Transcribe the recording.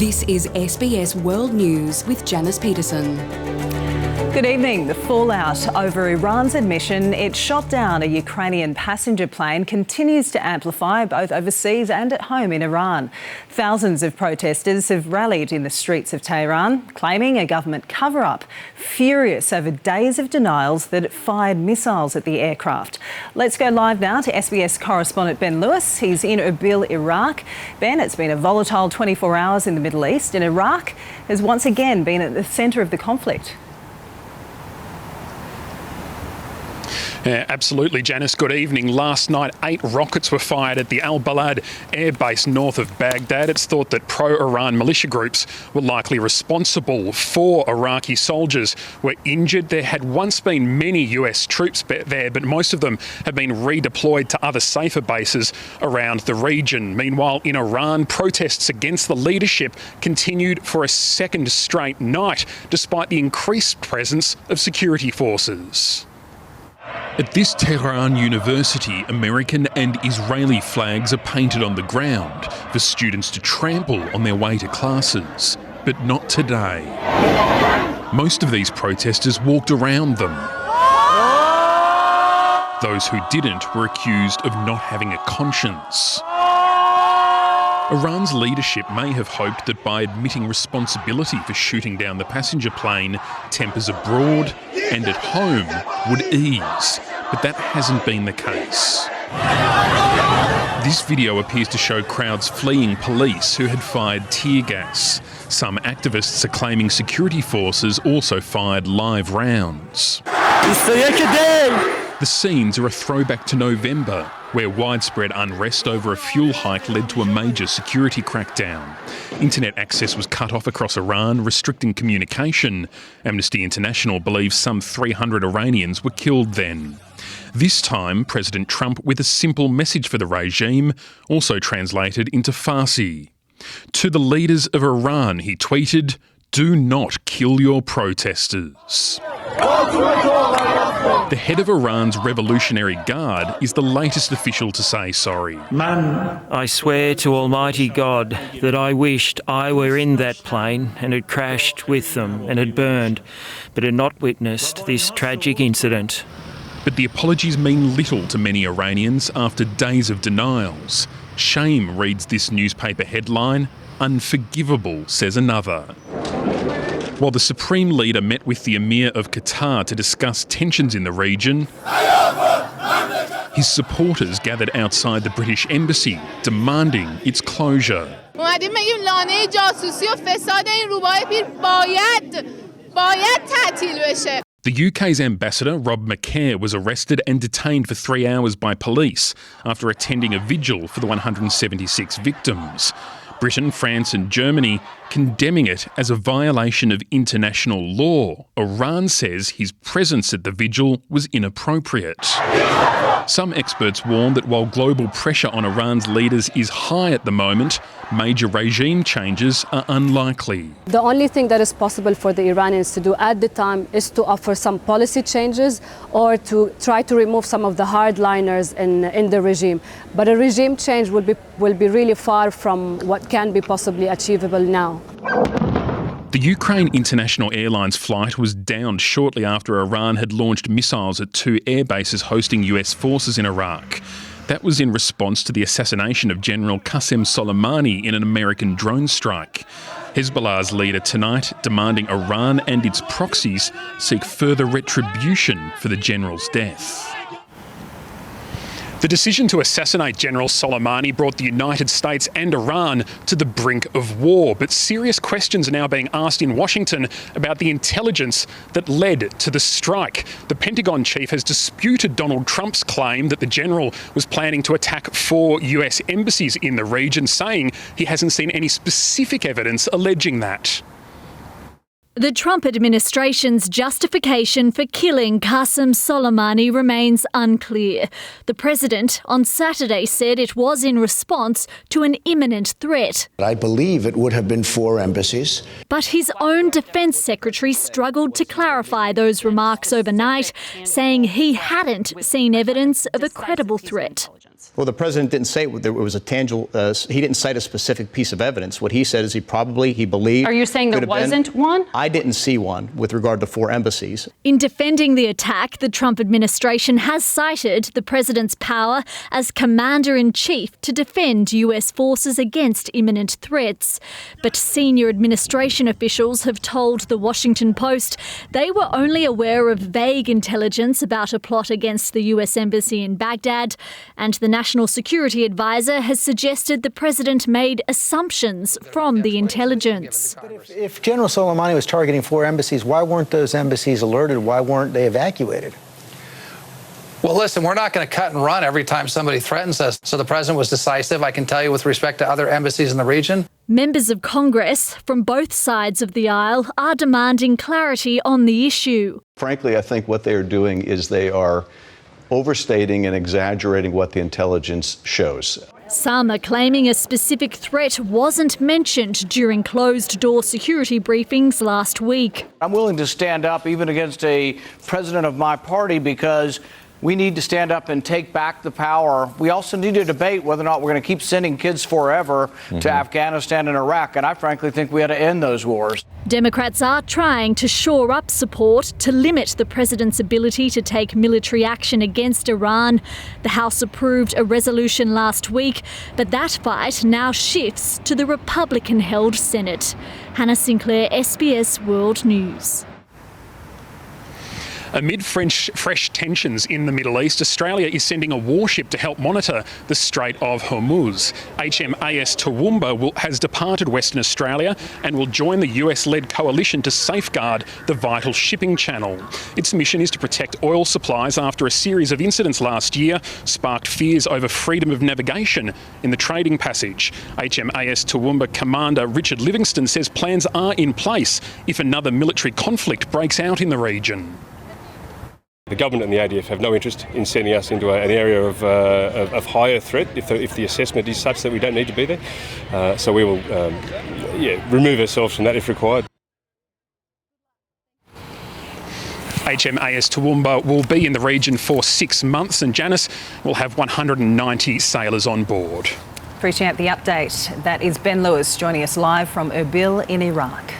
This is SBS World News with Janice Peterson. Good evening. The fallout over Iran's admission it shot down a Ukrainian passenger plane continues to amplify both overseas and at home in Iran. Thousands of protesters have rallied in the streets of Tehran, claiming a government cover-up, furious over days of denials that it fired missiles at the aircraft. Let's go live now to SBS correspondent Ben Lewis. He's in Erbil, Iraq. Ben, it's been a volatile 24 hours in the Middle East, and Iraq has once again been at the centre of the conflict. Yeah, absolutely, Janice. Good evening. Last night, 8 rockets were fired at the Al Balad air base north of Baghdad. It's thought that pro-Iran militia groups were likely responsible. 4 Iraqi soldiers were injured. There had once been many US troops there, but most of them have been redeployed to other safer bases around the region. Meanwhile, in Iran, protests against the leadership continued for a second straight night, despite the increased presence of security forces. At this Tehran university, American and Israeli flags are painted on the ground for students to trample on their way to classes. But not today. Most of these protesters walked around them. Those who didn't were accused of not having a conscience. Iran's leadership may have hoped that by admitting responsibility for shooting down the passenger plane, tempers abroad and at home would ease, but that hasn't been the case. This video appears to show crowds fleeing police who had fired tear gas. Some activists are claiming security forces also fired live rounds. The scenes are a throwback to November, where widespread unrest over a fuel hike led to a major security crackdown. Internet access was cut off across Iran, restricting communication. Amnesty International believes some 300 Iranians were killed then. This time, President Trump with a simple message for the regime, also translated into Farsi. To the leaders of Iran, he tweeted, "Do not kill your protesters." The head of Iran's Revolutionary Guard is the latest official to say sorry. I swear to Almighty God that I wished I were in that plane and had crashed with them and had burned, but had not witnessed this tragic incident. But the apologies mean little to many Iranians after days of denials. Shame reads this newspaper headline, unforgivable, says another. While the Supreme Leader met with the Emir of Qatar to discuss tensions in the region, his supporters gathered outside the British Embassy, demanding its closure. The UK's ambassador, Rob McCare, was arrested and detained for 3 hours by police after attending a vigil for the 176 victims. Britain, France and Germany condemning it as a violation of international law. Iran says his presence at the vigil was inappropriate. Some experts warn that while global pressure on Iran's leaders is high at the moment, major regime changes are unlikely. The only thing that is possible for the Iranians to do at the time is to offer some policy changes or to try to remove some of the hardliners in the regime. But a regime change will be really far from what can be possibly achievable now. The Ukraine International Airlines flight was downed shortly after Iran had launched missiles at 2 air bases hosting US forces in Iraq. That was in response to the assassination of General Qasem Soleimani in an American drone strike. Hezbollah's leader tonight demanding Iran and its proxies seek further retribution for the general's death. The decision to assassinate General Soleimani brought the United States and Iran to the brink of war, but serious questions are now being asked in Washington about the intelligence that led to the strike. The Pentagon chief has disputed Donald Trump's claim that the general was planning to attack 4 US embassies in the region, saying he hasn't seen any specific evidence alleging that. The Trump administration's justification for killing Qasem Soleimani remains unclear. The president on Saturday said it was in response to an imminent threat. I believe it would have been 4 embassies. But his own defence secretary struggled to clarify those remarks overnight, saying he hadn't seen evidence of a credible threat. response? Well, the president didn't say there was a tangible, he didn't cite a specific piece of evidence. What he said is he believed. Are you saying there wasn't one? I didn't see one with regard to 4 embassies. In defending the attack, the Trump administration has cited the president's power as commander-in-chief to defend US forces against imminent threats. But senior administration officials have told the Washington Post they were only aware of vague intelligence about a plot against the US Embassy in Baghdad, and the National Security Advisor has suggested the president made assumptions from the intelligence. But if General Soleimani was targeting 4 embassies, why weren't those embassies alerted? Why weren't they evacuated? Well, listen, we're not going to cut and run every time somebody threatens us. So the president was decisive, I can tell you, with respect to other embassies in the region. Members of Congress from both sides of the aisle are demanding clarity on the issue. Frankly, I think what they are doing is they are overstating and exaggerating what the intelligence shows. Some are claiming a specific threat wasn't mentioned during closed-door security briefings last week. I'm willing to stand up even against a president of my party because we need to stand up and take back the power. We also need to debate whether or not we're going to keep sending kids forever to Afghanistan and Iraq. And I frankly think we ought to end those wars. Democrats are trying to shore up support to limit the president's ability to take military action against Iran. The House approved a resolution last week, but that fight now shifts to the Republican-held Senate. Hannah Sinclair, SBS World News. Amid fresh tensions in the Middle East, Australia is sending a warship to help monitor the Strait of Hormuz. HMAS Toowoomba has departed Western Australia and will join the US-led coalition to safeguard the vital shipping channel. Its mission is to protect oil supplies after a series of incidents last year sparked fears over freedom of navigation in the trading passage. HMAS Toowoomba Commander Richard Livingston says plans are in place if another military conflict breaks out in the region. The government and the ADF have no interest in sending us into an area of higher threat if the assessment is such that we don't need to be there. So we will remove ourselves from that if required. HMAS Toowoomba will be in the region for 6 months, and Janice will have 190 sailors on board. Appreciate the update. That is Ben Lewis joining us live from Erbil in Iraq.